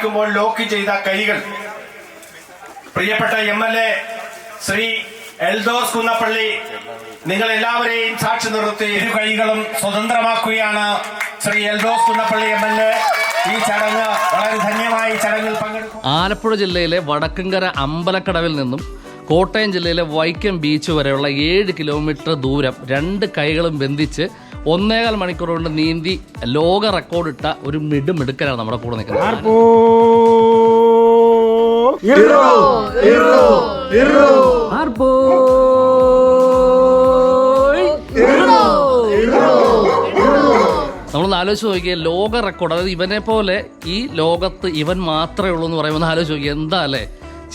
ആരംഭിക്കുമ്പോൾ ലോക്ക് ചെയ്ത കൈകൾ പ്രിയപ്പെട്ട MLA ശ്രീ എൽദോസ് കുന്നപ്പള്ളി നിങ്ങൾ എല്ലാവരെയും സാക്ഷി നിർത്തി ഇരു കൈകളും സ്വതന്ത്രമാക്കുകയാണ്. ശ്രീ എൽദോസ് കുന്നപ്പള്ളി MLA ഈ ചടങ്ങ് വളരെ ധന്യമായി ചടങ്ങിൽ പങ്കെടുക്കും. ആലപ്പുഴ ജില്ലയിലെ വടക്കങ്കര അമ്പലക്കടവിൽ നിന്നും കോട്ടയം ജില്ലയിലെ വൈക്കം ബീച്ച് വരെയുള്ള 7 കിലോമീറ്റർ ദൂരം 2 കൈകളും ബന്ധിച്ച് 1.25 മണിക്കൂർ കൊണ്ട് നീന്തി ലോക റെക്കോർഡിട്ട ഒരു മിടുക്കനാണ് നമ്മുടെ കൂടെ നിൽക്കുന്നത്. നമ്മളൊന്ന് ആലോചിച്ച് നോക്കിയാൽ ലോക റെക്കോർഡ്, അതായത് ഇവനെ പോലെ ഈ ലോകത്ത് ഇവൻ മാത്രമേ ഉള്ളൂ എന്ന് പറയുമ്പോൾ ആലോചിച്ച് നോക്കിയാൽ എന്താ അല്ലേ,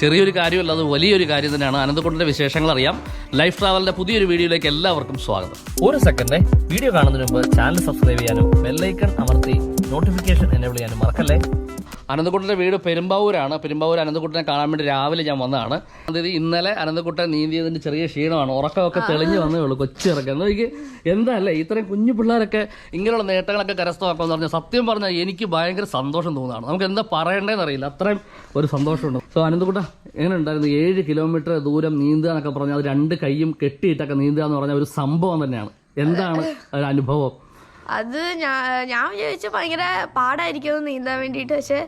ചെറിയൊരു കാര്യമല്ല, അത് വലിയൊരു കാര്യം തന്നെയാണ്. അനന്തകുട്ടൻ്റെ വിശേഷങ്ങൾ അറിയാം. ലൈഫ് ട്രാവലിന്റെ പുതിയൊരു വീഡിയോയിലേക്ക് എല്ലാവർക്കും സ്വാഗതം. ഒരു സെക്കൻഡ്, വീഡിയോ കാണുന്നതിന് മുമ്പ് ചാനൽ സബ്സ്ക്രൈബ് ചെയ്യാനും ബെല്ലൈക്കൺ അമർത്തി നോട്ടിഫിക്കേഷൻ എനേബിൾ ചെയ്യാനും മറക്കല്ലേ. അനന്തകുട്ടൻ്റെ വീട് പെരുമ്പാവൂരാണ്. പെരുമ്പാവൂർ അനന്തകുട്ടനെ കാണാൻ വേണ്ടി രാവിലെ ഞാൻ വന്നതാണ്. അതായത് ഇന്നലെ അനന്തകുട്ടൻ നീന്തിയതിൻ്റെ ചെറിയ ക്ഷീണമാണ്, ഉറക്കമൊക്കെ തെളിഞ്ഞ് വന്നേ ഉള്ളൂ. കൊച്ചിറക്കം എനിക്ക് എന്താ അല്ലേ, ഇത്രയും കുഞ്ഞു പിള്ളേരൊക്കെ ഇങ്ങനെയുള്ള നേട്ടങ്ങളൊക്കെ കരസ്ഥമാക്കുമെന്ന് പറഞ്ഞാൽ സത്യം പറഞ്ഞാൽ എനിക്ക് ഭയങ്കര സന്തോഷം തോന്നുകയാണ്. നമുക്ക് എന്താ പറയേണ്ടതെന്ന് അറിയില്ല, അത്രയും ഒരു സന്തോഷമുണ്ട്. സോ അനന്തകുട്ട എങ്ങനെ ഉണ്ടായിരുന്നു? 7 കിലോമീറ്റർ ദൂരം നീന്തുക എന്നൊക്കെ പറഞ്ഞാൽ അത് 2 കൈയും കെട്ടിയിട്ടൊക്കെ നീന്തുക എന്ന് പറഞ്ഞാൽ ഒരു സംഭവം തന്നെയാണ്. എന്താണ് ഒരു അനുഭവം? അത് ഞാൻ വിചാരിച്ചു ഭയങ്കര പാടായിരിക്കും നീന്താൻ വേണ്ടിയിട്ട്. പക്ഷെ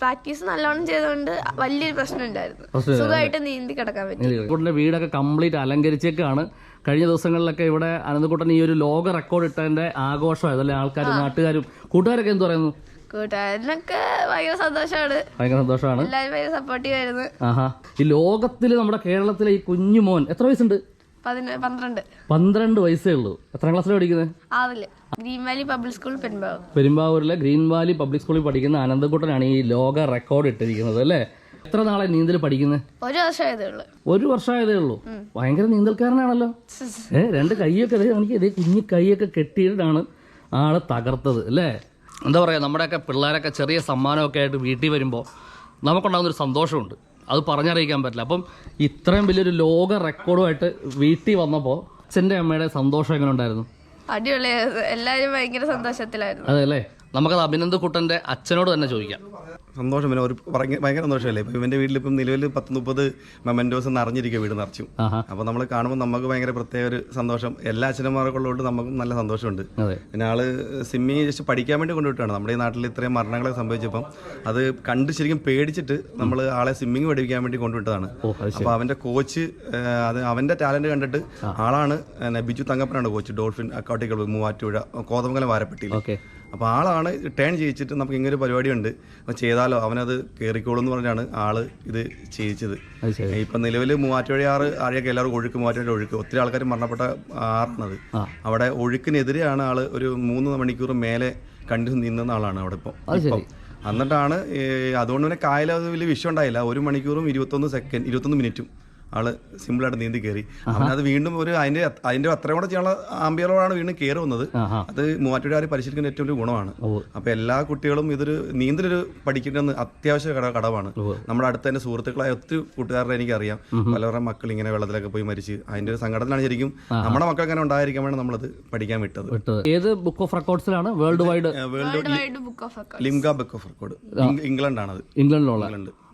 പ്രാക്ടീസ് നല്ലോണം ചെയ്തുകൊണ്ട് വലിയൊരു പ്രശ്നം ഉണ്ടായിരുന്നു. സുഖമായിട്ട് നീന്തി കിടക്കാൻ പറ്റും. അനന്തകുട്ടൻ്റെ വീടൊക്കെ കംപ്ലീറ്റ് അലങ്കരിച്ചേക്കാണ്. കഴിഞ്ഞ ദിവസങ്ങളിലൊക്കെ ഇവിടെ അനന്തകുട്ടൻ ഈ ഒരു ലോക റെക്കോർഡ് ഇട്ടതിന്റെ ആഘോഷമായതല്ലേ, ആൾക്കാരും നാട്ടുകാരും കൂട്ടുകാരൊക്കെ എന്ത് പറയുന്നു? കൂട്ടുകാരനൊക്കെ ഭയങ്കര സന്തോഷമാണ്. എല്ലാവരും ഭയങ്കര സപ്പോർട്ടീവ് ആയിരുന്നു. ഈ ലോകത്തില് നമ്മുടെ കേരളത്തിലെ ഈ കുഞ്ഞു മോൻ എത്ര വയസ്സുണ്ട്? 12 വയസ്സേ ഉള്ളൂ. എത്രാം ക്ലാസ്സിലാണ് പഠിക്കുന്നത്? ഗ്രീൻ വാലി പബ്ലിക് സ്കൂൾ പെരുമ്പാവൂരിലെ ഗ്രീൻ വാലി പബ്ലിക് സ്കൂളിൽ പഠിക്കുന്ന അനന്തകുട്ടനാണ് ഈ ലോക റെക്കോർഡ് ഇട്ടിരിക്കുന്നത് അല്ലേ. എത്ര നാളെ നീന്തൽ പഠിക്കുന്നത്? 1 വർഷമായതേ ഉള്ളൂ. ഭയങ്കര നീന്തൽക്കാരനാണല്ലോ. 2 കൈയൊക്കെ എനിക്ക് ഇതേ കുഞ്ഞു കൈയൊക്കെ കെട്ടിയിട്ടാണ് ആള് തകർത്തത് അല്ലേ. എന്താ പറയുക, നമ്മുടെയൊക്കെ പിള്ളേരൊക്കെ ചെറിയ സമ്മാനമൊക്കെ ആയിട്ട് വീട്ടിൽ വരുമ്പോൾ നമുക്കുണ്ടാകുന്നൊരു സന്തോഷമുണ്ട്, അത് പറഞ്ഞറിയിക്കാൻ പറ്റില്ല. അപ്പം ഇത്രയും വലിയൊരു ലോക റെക്കോർഡുമായിട്ട് വീട്ടിൽ വന്നപ്പോൾ അച്ഛൻ്റെ അമ്മയുടെ സന്തോഷം എങ്ങനെ ഉണ്ടായിരുന്നു? അടിപൊളിയായിരുന്നു. എല്ലാവരും ഭയങ്കര സന്തോഷത്തിലായിരുന്നു. അതെ അല്ലേ. നമുക്കത് അഭിനന്ദക്കുട്ടൻ്റെ അച്ഛനോട് തന്നെ ചോദിക്കാം. സന്തോഷം, പിന്നെ ഒരു ഭയങ്കര സന്തോഷമല്ലേ. ഇപ്പം ഇവൻ്റെ വീട്ടിലിപ്പം നിലവിൽ 10-30 മെമൻറ്റോസ് നിറഞ്ഞിരിക്കുക, വീട് നിറച്ചു. അപ്പോൾ നമ്മൾ കാണുമ്പോൾ നമുക്ക് ഭയങ്കര പ്രത്യേക ഒരു സന്തോഷം. എല്ലാ അച്ഛനന്മാരൊക്കെ ഉള്ളതുകൊണ്ട് നമുക്കും നല്ല സന്തോഷമുണ്ട്. പിന്നെ ആള് സ്വിമ്മിങ് ജസ്റ്റ് പഠിക്കാൻ വേണ്ടി കൊണ്ടുവിട്ടാണ്. നമ്മുടെ ഈ നാട്ടിൽ ഇത്രയും മരണങ്ങളൊക്കെ സംഭവിച്ചപ്പം അത് കണ്ട് ശരിക്കും പേടിച്ചിട്ട് നമ്മൾ ആളെ സ്വിമ്മിങ് പഠിപ്പിക്കാൻ വേണ്ടി കൊണ്ടുവിട്ടതാണ്. അപ്പോൾ അവൻ്റെ കോച്ച് അത് അവൻ്റെ ടാലൻറ്റ് കണ്ടിട്ട് ആളാണ് ബിജു തങ്കപ്പനാണ് coach, Dolphin Aquatic Club Muvattupuzha Kothamangalam വാരപ്പെട്ടിയിൽ. അപ്പോൾ ആളാണ് ടേൺ ചെയ്യിച്ചിട്ട് നമുക്ക് ഇങ്ങനെ ഒരു പരിപാടിയുണ്ട്, അപ്പോൾ ചെയ്താലോ അവനത് കയറിക്കോളും എന്ന് പറഞ്ഞാണ് ആള് ഇത് ചെയ്യിച്ചത്. ഇപ്പം നിലവിൽ മൂവാറ്റുപുഴ ആഴയൊക്കെ എല്ലാവർക്കും ഒഴുക്ക്, മൂവാറ്റുപുഴ ഒഴുക്ക് ഒത്തിരി ആൾക്കാർ മരണപ്പെട്ട ആറാണത്. അവിടെ ഒഴുക്കിനെതിരെയാണ് ആള് ഒരു 3 മണിക്കൂർ മേലെ കണ്ടിന്യൂ നീന്തുന്ന ആളാണ് അവിടെ ഇപ്പം. എന്നിട്ടാണ് അതുകൊണ്ട് തന്നെ കായൽ അത് വലിയ വിഷയം ഉണ്ടായില്ല. 1 മണിക്കൂറും 21 മിനിറ്റും ആള് സിമ്പിളായിട്ട് നീന്തി കയറി. അവനത് വീണ്ടും ഒരു അതിന്റെ അത്രയും കൂടെ ചെയ്യാനുള്ള ആംബിയറോടാണ് വീണ്ടും കയറി വന്നത്. അത് മൂവാറ്റുപുഴ പരിശീലിക്കുന്ന ഏറ്റവും വലിയ ഗുണമാണ്. അപ്പൊ എല്ലാ കുട്ടികളും ഇതൊരു നീന്തലൊരു പഠിക്കേണ്ട അത്യാവശ്യ ഘടകമാണ്. നമ്മുടെ അടുത്ത തന്നെ സുഹൃത്തുക്കളായ ഒത്തിരി കൂട്ടുകാരുടെ എനിക്കറിയാം, പലവരുടെ മക്കൾ ഇങ്ങനെ വെള്ളത്തിലൊക്കെ പോയി മരിച്ച് അതിന്റെ ഒരു സങ്കടത്തിലാണ് ശരിക്കും നമ്മുടെ മക്കൾ അങ്ങനെ ഉണ്ടായിരിക്കാൻ വേണ്ടി നമ്മളത് പഠിക്കാൻ വിട്ടത്. ഏത് ബുക്ക് ഓഫ് റെക്കോർഡ്സിലാണ്? വേൾഡ് ലിംഗ ബുക്ക് ഓഫ് റെക്കോർഡ്, ഇംഗ്ലണ്ടാണത്. ഇംഗ്ലണ്ടിലുള്ള.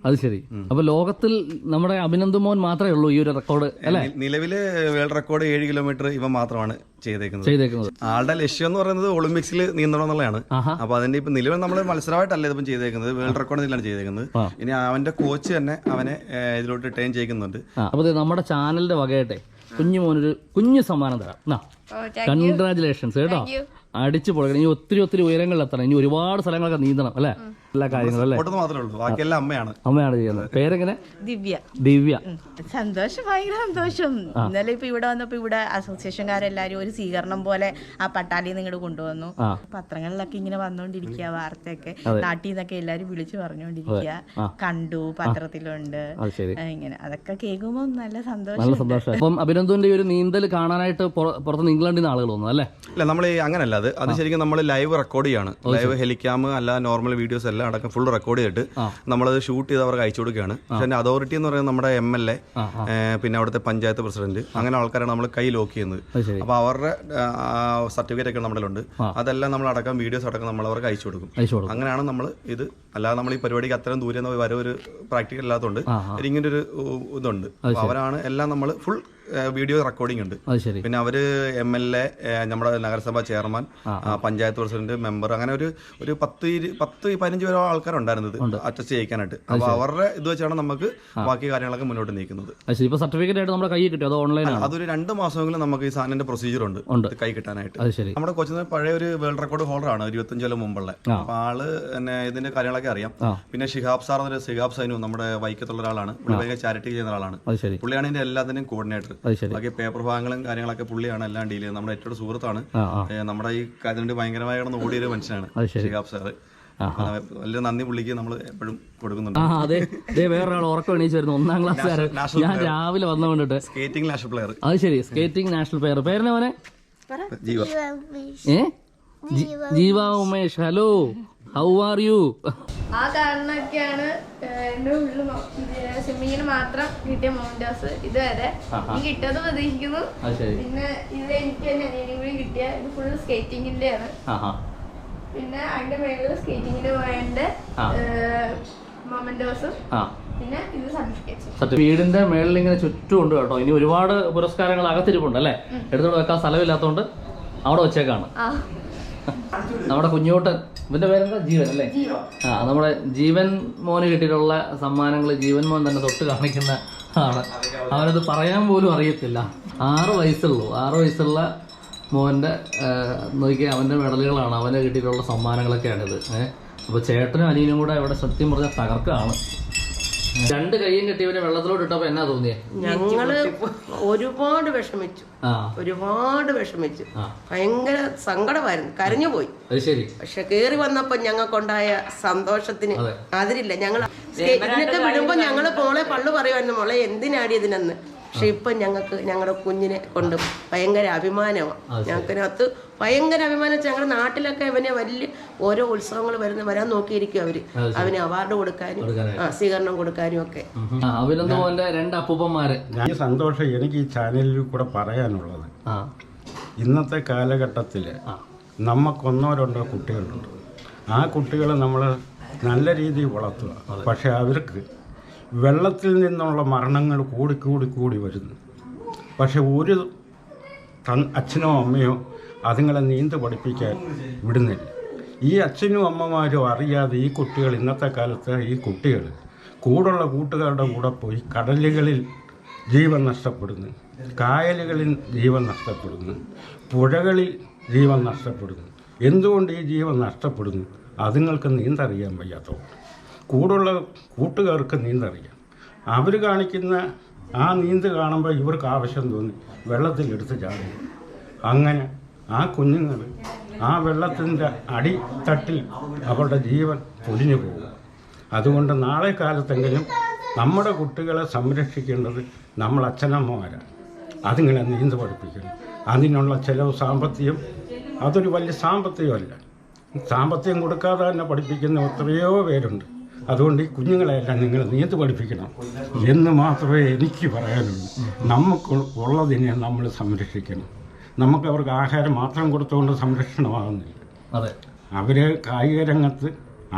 അത് ശരി. അപ്പൊ ലോകത്തിൽ നമ്മുടെ അഭിനന്ദൻ മോൻ മാത്രമേ ഉള്ളൂ ഈ ഒരു റെക്കോർഡ് അല്ലേ? നിലവില് വേൾഡ് റെക്കോർഡ് 7 കിലോമീറ്റർ ഇവ മാത്രമാണ് ചെയ്തേക്കുന്നത്. ആളുടെ ലക്ഷ്യം എന്ന് പറയുന്നത് ഒളിമ്പിക്സിൽ നീന്തണം എന്നുള്ളതാണ്. അപ്പൊ അതിന്റെ ഇപ്പൊ നിലവിൽ നമ്മൾ മത്സരമായിട്ടല്ല ഇതിപ്പം ചെയ്തേക്കുന്നത്, വേൾഡ് റെക്കോർഡ് ഇതിലാണ് ചെയ്തേക്കുന്നത്. ഇനി അവന്റെ കോച്ച് തന്നെ അവനെ ഇതിലോട്ട് ട്രെയിൻ ചെയ്യുന്നുണ്ട്. അപ്പൊ നമ്മുടെ ചാനലിന്റെ വകയായിട്ടെ കുഞ്ഞു മോനൊരു കുഞ്ഞു സമ്മാനം തരാം. കൺഗ്രാജുലേഷൻസ് കേട്ടോ, അടിച്ചു പൊളിക്കണം. ഇനി ഒത്തിരി ഉയരങ്ങളിലെത്തണം, ഇനി ഒരുപാട് സ്ഥലങ്ങളൊക്കെ നീന്തണം അല്ലേ, എല്ലാ കാര്യങ്ങളും അല്ലേ. അമ്മയാണ് ചെയ്യുന്നത്. പേരെങ്ങനെ? ദിവ്യ. സന്തോഷം, ഭയങ്കര സന്തോഷം. ഇന്നലെ ഇപ്പൊ ഇവിടെ വന്നപ്പോ ഇവിടെ അസോസിയേഷൻകാരെല്ലാരും ഒരു സ്വീകരണം പോലെ ആ പട്ടാലിയിൽ നിന്ന് ഇങ്ങോട്ട് കൊണ്ടുവന്നു. പത്രങ്ങളിലൊക്കെ ഇങ്ങനെ വന്നോണ്ടിരിക്കുക, വാർത്തയൊക്കെ നാട്ടിൽ നിന്നൊക്കെ എല്ലാരും വിളിച്ചു പറഞ്ഞോണ്ടിരിക്കുക, കണ്ടു, പത്രത്തിലുണ്ട്, ഇങ്ങനെ അതൊക്കെ കേൾക്കുമ്പോ നല്ല സന്തോഷം. അപ്പം അഭിനന്ദന്റെ ഒരു നീന്തൽ കാണാനായിട്ട് പുറത്തുനിന്ന് ഇംഗ്ലണ്ടിൽ നിന്ന് ആളുകൾ വന്നു അല്ലേ? ഇല്ല, നമ്മൾ അങ്ങനല്ല. അത് ശരിക്കും നമ്മൾ ലൈവ് റെക്കോർഡ് ചെയ്യാണ്. ലൈവ് ഹെലിക്യാം അല്ല നോർമൽ വീഡിയോസ് എല്ലാം അടക്കം ഫുൾ റെക്കോർഡ് ചെയ്തിട്ട് നമ്മളത് ഷൂട്ട് ചെയ്ത് അവർക്ക് അയച്ചു കൊടുക്കുകയാണ്. പക്ഷെ അതിന്റെ അതോറിറ്റി എന്ന് പറയുന്നത് നമ്മുടെ MLA, പിന്നെ അവിടുത്തെ പഞ്ചായത്ത് പ്രസിഡന്റ്, അങ്ങനെ ആൾക്കാരാണ് നമ്മൾ കൈ ലോക്ക് ചെയ്യുന്നത്. അപ്പോൾ അവരുടെ സർട്ടിഫിക്കറ്റ് ഒക്കെ നമ്മുടെ ഉണ്ട്. അതെല്ലാം നമ്മൾ അടക്കം വീഡിയോസ് അടക്കം നമ്മൾ അവർക്ക് അയച്ചു കൊടുക്കും. അങ്ങനെയാണ് നമ്മൾ ഇത്. അല്ലാതെ നമ്മൾ ഈ പരിപാടിക്ക് അത്രയും ദൂരെ നിന്ന് വരെ ഒരു പ്രാക്ടിക്കൽ ഇല്ലാത്തതുകൊണ്ട് ഇങ്ങനെ ഒരു ഇതുണ്ട്. അവരാണ് എല്ലാം നമ്മൾ ഫുൾ വീഡിയോ റെക്കോർഡിംഗ് ഉണ്ട്. പിന്നെ അവര് MLA, നമ്മുടെ നഗരസഭാ ചെയർമാൻ, പഞ്ചായത്ത് പ്രസിഡന്റ്, മെമ്പർ, അങ്ങനെ ഒരു 10-15 പേരോ ആൾക്കാരുണ്ടായിരുന്നത് അറ്റസ്റ്റ് ചെയ്യിക്കാനായിട്ട്. അപ്പൊ അവരുടെ ഇത് വെച്ചാണ് നമുക്ക് ബാക്കി കാര്യങ്ങളൊക്കെ മുന്നോട്ട് നീക്കുന്നത്. അതൊരു 2 മാസമെങ്കിലും നമുക്ക് ഈ സാധനത്തിന്റെ പ്രൊസീജിയർ ഉണ്ട് കൈ കിട്ടാനായിട്ട്. നമ്മുടെ കൊച്ചിന് പഴയ ഒരു വേൾഡ് റെക്കോർഡ് ഹോൾഡറാണ് 25 കൊല്ലം മുമ്പുള്ള. അപ്പൊ ആള് തന്നെ ഇതിന്റെ കാര്യങ്ങളൊക്കെ അറിയാം. പിന്നെ ഷിഹാബ് സാർ എന്നൊരു ഷിഹാബ് സൈനു നമ്മുടെ വൈക്കത്തുള്ള ഒരാളാണ്. പുള്ളി ചാരിറ്റി ചെയ്യുന്ന ആളാണ്. പുള്ളിയാണ് ഇതിന്റെ എല്ലാത്തിന്റെയും കോർഡിനേറ്റർ. ബാക്കി പേപ്പർ ഭാഗങ്ങളും കാര്യങ്ങളൊക്കെ പുള്ളിയാണ് എല്ലാം ഡീൽ ചെയ്യുന്നത്. നമ്മുടെ ഏറ്റവും സുഹൃത്താണ്. നമ്മുടെ ഈ കാര്യത്തിന് ഭയങ്കരമായി കിടന്ന് ഓടിയൊരു മനുഷ്യനാണ് ഷിഹാബ് സാറ്. വലിയ നന്ദി പുള്ളിക്ക് നമ്മൾ എപ്പോഴും കൊടുക്കുന്നുണ്ട്. വേറൊരാൾ ഉറക്കം എണീച്ചായിരുന്നു, 1ാം ക്ലാസ്സുകാരൻ. ഞാൻ രാവിലെ വന്നു കൊണ്ടിട്ട് സ്കേറ്റിംഗ് നാഷണൽ പ്ലെയർ. അത് ശരി, സ്കേറ്റിംഗ് നാഷണൽ പ്ലെയർ. പേരെന്നെ മോനെ? ജീവ Umesh. Hello, how are you? ആ കാരണമൊക്കെയാണ് എന്റെ ഉള്ളിൽ സ്വിമ്മിങ്ങിന് മാത്രം കിട്ടിയ മൗണ്ടേഴ്സ് ഇതുവരെ കിട്ടുമെന്ന് പ്രതീക്ഷിക്കുന്നു. പിന്നെ ഇത് എനിക്ക് തന്നെ അനിയനും കൂടി കിട്ടിയ ഇത് ഫുൾ സ്കേറ്റിങ്ങിന്റെ ആണ്. പിന്നെ അതിന്റെ മേളിൽ സ്കേറ്റിങ്ങിന് പോയതിന്റെ മൊമെന്റോസും പിന്നെ ഇത് സർട്ടിഫിക്കറ്റ്. വീടിന്റെ മേളിൽ ഇങ്ങനെ ചുറ്റും ഉണ്ട് കേട്ടോ. ഇനി ഒരുപാട് പുരസ്കാരങ്ങൾ അകത്തിരിപ്പുണ്ട് അല്ലേ? എടുത്തോണ്ട് വെക്കാൻ സ്ഥലമില്ലാത്തതുകൊണ്ട് അവിടെ വെച്ചേക്കാണ്. നമ്മുടെ കുഞ്ഞോട്ടൻ, ഇവന്റെ പേരെന്താ? ജീവൻ അല്ലേ? നമ്മുടെ ജീവൻ മോന് കിട്ടിയിട്ടുള്ള സമ്മാനങ്ങൾ ജീവൻ മോൻ തന്നെ തൊട്ട് കാണിക്കുന്ന ആണ്. അവനത് പറയാൻ പോലും അറിയത്തില്ല. 6 വയസ്സുള്ളൂ. 6 വയസ്സുള്ള മോൻ്റെ നോക്കിയാൽ അവൻ്റെ മെഡലുകളാണ്, അവന് കിട്ടിയിട്ടുള്ള സമ്മാനങ്ങളൊക്കെയാണിത്. അപ്പോൾ ചേട്ടനും അനിയനും കൂടെ ഇവിടെ സത്യം പറഞ്ഞാൽ തകർക്കാണ്. 2 കൈയും കെട്ടിയവനെ വെള്ളത്തിലോട്ട് ഇട്ടപ്പോ എന്നാ തോന്നിയേ? ഞങ്ങള് ഒരുപാട് വിഷമിച്ചു, ഭയങ്കര സങ്കടമായിരുന്നു, കരഞ്ഞുപോയി. പക്ഷെ കേറി വന്നപ്പോ ഞങ്ങൾക്കുണ്ടായ സന്തോഷത്തിന് അതിരില്ല. ഞങ്ങൾ ഇതിനൊക്കെ വിടുമ്പോ ഞങ്ങള് മോളെ പള്ളു പറയുമായിരുന്നു, മോളെ എന്തിനാടി ഇതിനെന്ന്. പക്ഷെ ഇപ്പൊ ഞങ്ങൾക്ക് ഞങ്ങളുടെ കുഞ്ഞിനെ കൊണ്ട് ഭയങ്കര അഭിമാനമാണ്. ഞങ്ങൾക്കതിനകത്ത് ഭയങ്കര അഭിമാനം. ഞങ്ങളുടെ നാട്ടിലൊക്കെ അവനെ വലിയ ഓരോ ഉത്സവങ്ങൾ വരാൻ നോക്കിയിരിക്കും അവര്. അവന് അവാർഡ് കൊടുക്കാനും സ്വീകരണം കൊടുക്കാനും ഒക്കെ. ഈ സന്തോഷം എനിക്ക് ഈ ചാനലിൽ കൂടെ പറയാനുള്ളത്, ഇന്നത്തെ കാലഘട്ടത്തില് നമുക്കൊന്നോ 2 കുട്ടികളുണ്ട്. ആ കുട്ടികളെ നമ്മൾ നല്ല രീതിയിൽ വളർത്തുക. പക്ഷെ അവർക്ക് വെള്ളത്തിൽ നിന്നുള്ള മരണങ്ങൾ കൂടി വരുന്നു. പക്ഷെ ഒരു അച്ഛനോ അമ്മയോ അതുങ്ങളെ നീന്ത് പഠിപ്പിക്കാൻ വിടുന്നില്ല. ഈ അച്ഛനും അമ്മമാരും അറിയാതെ ഈ കുട്ടികൾ, ഇന്നത്തെ കാലത്ത് ഈ കുട്ടികൾ കൂടുള്ള കൂട്ടുകാരുടെ കൂടെ പോയി കടലുകളിൽ ജീവൻ നഷ്ടപ്പെടുന്നു, കായലുകളിൽ ജീവൻ നഷ്ടപ്പെടുന്നു, പുഴകളിൽ ജീവൻ നഷ്ടപ്പെടുന്നു. എന്തുകൊണ്ട് ഈ ജീവൻ നഷ്ടപ്പെടുന്നു? അതുങ്ങൾക്ക് നീന്തറിയാൻ വയ്യാത്തതുകൊണ്ട്. കൂടുള്ള കൂട്ടുകാർക്ക് നീന്തറിയാം. അവർ കാണിക്കുന്ന ആ നീന്ത് കാണുമ്പോൾ ഇവർക്ക് ആവശ്യം തോന്നി വെള്ളത്തിലെടുത്ത് ചാടും. അങ്ങനെ ആ കുഞ്ഞുങ്ങൾ ആ വെള്ളത്തിൻ്റെ അടിത്തട്ടിൽ അവരുടെ ജീവൻ പൊലിഞ്ഞു പോകും. അതുകൊണ്ട് നാളെ കാലത്തെങ്കിലും നമ്മുടെ കുട്ടികളെ സംരക്ഷിക്കേണ്ടത് നമ്മൾ അച്ഛനമ്മമാരാണ്. അതുങ്ങളെ നീന്ത് പഠിപ്പിക്കണം. അതിനുള്ള ചിലവ് സാമ്പത്തികം, അതൊരു വലിയ സാമ്പത്തികമല്ല. സാമ്പത്തികം കൊടുക്കാതെ തന്നെ പഠിപ്പിക്കുന്ന എത്രയോ പേരുണ്ട്. അതുകൊണ്ട് ഈ കുഞ്ഞുങ്ങളെല്ലാം നിങ്ങൾ നീന്ത് പഠിപ്പിക്കണം എന്ന് മാത്രമേ എനിക്ക് പറയാനുള്ളൂ. നമുക്ക് ഉള്ളതിനെ നമ്മൾ സംരക്ഷിക്കണം. നമുക്ക് അവർക്ക് ആഹാരം മാത്രം കൊടുത്തുകൊണ്ട് സംരക്ഷണമാകുന്നില്ല. അവരെ കായിക രംഗത്ത്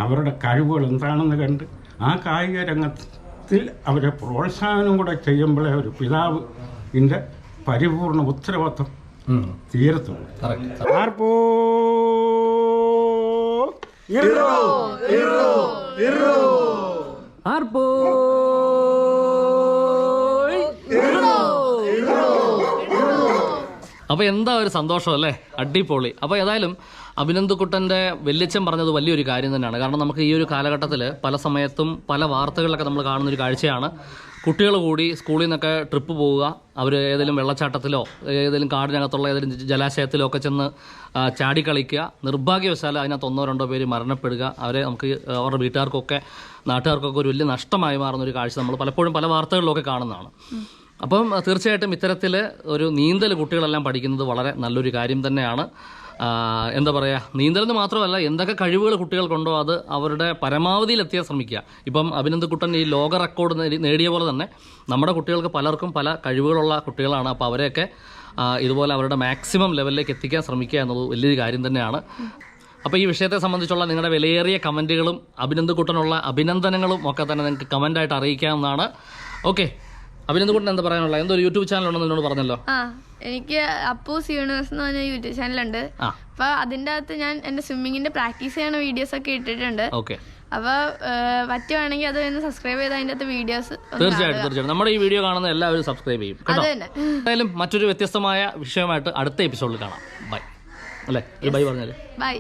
അവരുടെ കഴിവുകൾ എന്താണെന്ന് കണ്ട് ആ കായിക രംഗത്തിൽ അവരെ പ്രോത്സാഹനം കൂടെ ചെയ്യുമ്പോഴേ ഒരു പിതാവിൻ്റെ പരിപൂർണ ഉത്തരവാദിത്വം തീരത്തുള്ളൂ. അപ്പോൾ എന്താ ഒരു സന്തോഷം അല്ലേ, അടിപൊളി. അപ്പോൾ ഏതായാലും അഭിനന്ദുക്കുട്ടൻ്റെ വല്യച്ഛൻ പറഞ്ഞത് വലിയൊരു കാര്യം തന്നെയാണ്. കാരണം നമുക്ക് ഈ ഒരു കാലഘട്ടത്തിൽ പല സമയത്തും പല വാർത്തകളിലൊക്കെ നമ്മൾ കാണുന്നൊരു കാഴ്ചയാണ്, കുട്ടികൾ കൂടി സ്കൂളിൽ നിന്നൊക്കെ ട്രിപ്പ് പോവുക, അവർ ഏതെങ്കിലും വെള്ളച്ചാട്ടത്തിലോ ഏതെങ്കിലും കാടിനകത്തുള്ള ഏതെങ്കിലും ജലാശയത്തിലോ ഒക്കെ ചെന്ന് ചാടിക്കളിക്കുക. നിർഭാഗ്യവശാൽ അതിനകത്ത് 1-2 പേര് മരണപ്പെടുക. അവരെ നമുക്ക് അവരുടെ വീട്ടുകാർക്കൊക്കെ നാട്ടുകാർക്കൊക്കെ ഒരു വലിയ നഷ്ടമായി മാറുന്ന ഒരു കാഴ്ച നമ്മൾ പലപ്പോഴും പല വാർത്തകളിലൊക്കെ കാണുന്നതാണ്. അപ്പം തീർച്ചയായിട്ടും ഇത്തരത്തിൽ ഒരു നീന്തൽ കുട്ടികളെല്ലാം പഠിക്കുന്നത് വളരെ നല്ലൊരു കാര്യം തന്നെയാണ്. എന്താ പറയുക, നീന്തലെന്ന് മാത്രമല്ല എന്തൊക്കെ കഴിവുകൾ കുട്ടികൾക്കുണ്ടോ അത് അവരുടെ പരമാവധിയിലെത്തിയാൽ ശ്രമിക്കുക. ഇപ്പം അഭിനന്ദക്കുട്ടൻ ഈ ലോക റെക്കോർഡ് നേടിയ പോലെ തന്നെ നമ്മുടെ കുട്ടികൾക്ക് പലർക്കും പല കഴിവുകളുള്ള കുട്ടികളാണ്. അപ്പോൾ അവരെയൊക്കെ ഇതുപോലെ അവരുടെ മാക്സിമം ലെവലിലേക്ക് എത്തിക്കാൻ ശ്രമിക്കുക എന്നത് വലിയൊരു കാര്യം തന്നെയാണ്. അപ്പോൾ ഈ വിഷയത്തെ സംബന്ധിച്ചുള്ള നിങ്ങളുടെ വിലയേറിയ കമൻറ്റുകളും അഭിനന്ദക്കുട്ടനുള്ള അഭിനന്ദനങ്ങളും ഒക്കെ തന്നെ നിങ്ങൾക്ക് കമൻ്റായിട്ട് അറിയിക്കാവുന്നതാണ്. ഓക്കെ, അഭിനന്ദക്കുട്ടൻ എന്താ പറയാനുള്ള? എന്തൊരു യൂട്യൂബ് ചാനൽ ഉണ്ടെന്ന് എന്നോട് പറഞ്ഞല്ലോ. എനിക്ക് അപ്പൂസ് യൂണിവേഴ്സ് എന്ന് പറഞ്ഞ യൂട്യൂബ് ചാനലുണ്ട്. അപ്പൊ അതിന്റെ അകത്ത് ഞാൻ എന്റെ സ്വിമ്മിങ്ങിന്റെ പ്രാക്ടീസ് ചെയ്യണ വീഡിയോസ് ഒക്കെ ഇട്ടിട്ടുണ്ട്. ഓക്കെ, അപ്പൊ പറ്റുവാണെങ്കിൽ അത് ഒന്ന് സബ്സ്ക്രൈബ് ചെയ്ത് അതിന്റെ അകത്ത് വീഡിയോസ് തീർച്ചയായിട്ടും നമ്മുടെ ഈ വീഡിയോ കാണുന്ന എല്ലാവരും സബ്സ്ക്രൈബ് ചെയ്യും. അത് തന്നെ. എന്തായാലും മറ്റൊരു വ്യത്യസ്തമായ വിഷയമായിട്ട് അടുത്ത എപ്പിസോഡിൽ കാണാം. ബൈ. അല്ലേ, ബൈ പറഞ്ഞാല് ബൈ.